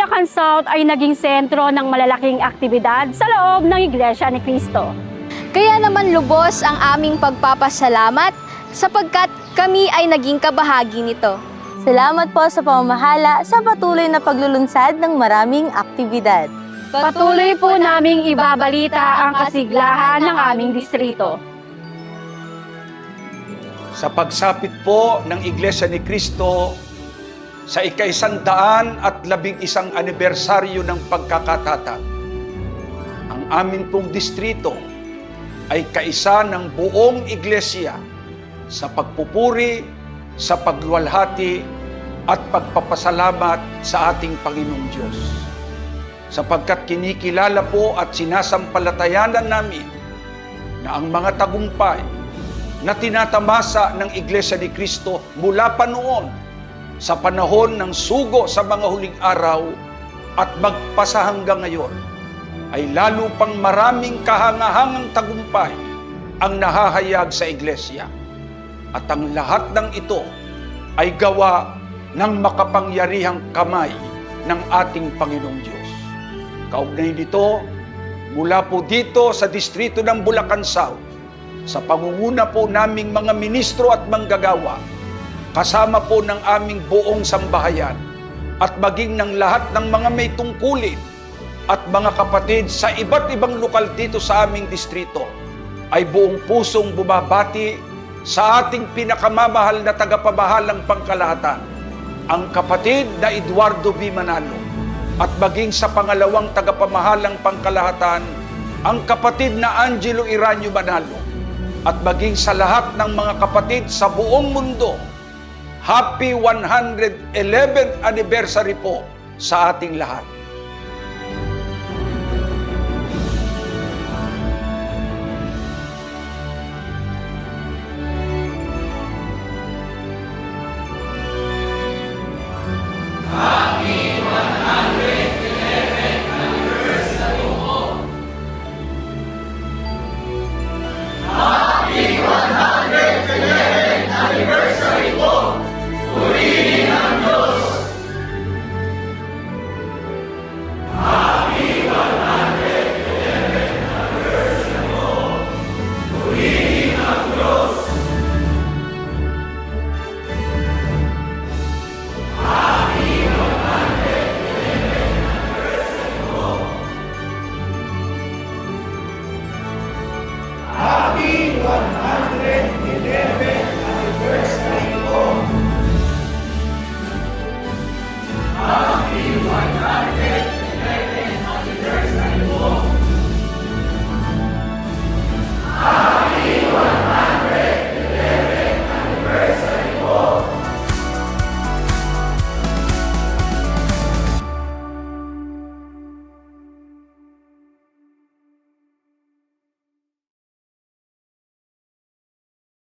Bulacan South ay naging sentro ng malalaking aktibidad sa loob ng Iglesia ni Cristo. Kaya naman lubos ang aming pagpapasalamat sapagkat kami ay naging kabahagi nito. Salamat po sa pamamahala sa patuloy na paglulunsad ng maraming aktibidad. Patuloy po naming ibabalita ang kasiglahan ng aming distrito. Sa pagsapit po ng Iglesia ni Cristo sa ika-111 anibersaryo ng pagkakatatag, ang amin pong distrito ay kaisa ng buong Iglesia sa pagpupuri, sa pagluwalhati at pagpapasalamat sa ating Panginoong Diyos. Sapagkat kinikilala po at sinasampalatayanan namin na ang mga tagumpay na tinatamasa ng Iglesia ni Cristo mula pa noon sa panahon ng sugo sa mga huling araw at magpasa hanggang ngayon ay lalo pang maraming kahangahangang tagumpay ang nahahayag sa Iglesia. At ang lahat ng ito ay gawa ng makapangyarihang kamay ng ating Panginoong Diyos. Kaugnay nito, mula po dito sa distrito ng Bulacan South, sa pangunguna po naming mga ministro at manggagawa, kasama po ng aming buong sambahayan, at maging ng lahat ng mga may tungkulin at mga kapatid sa iba't ibang lokal dito sa aming distrito, ay buong pusong bumabati sa ating pinakamamahal na tagapamahalang pangkalahatan, ang kapatid na Eduardo B. Manalo, at maging sa pangalawang tagapamahalang pangkalahatan, ang kapatid na Angelo Iranio Manalo, at maging sa lahat ng mga kapatid sa buong mundo. Happy 111th anniversary po sa ating lahat. Happy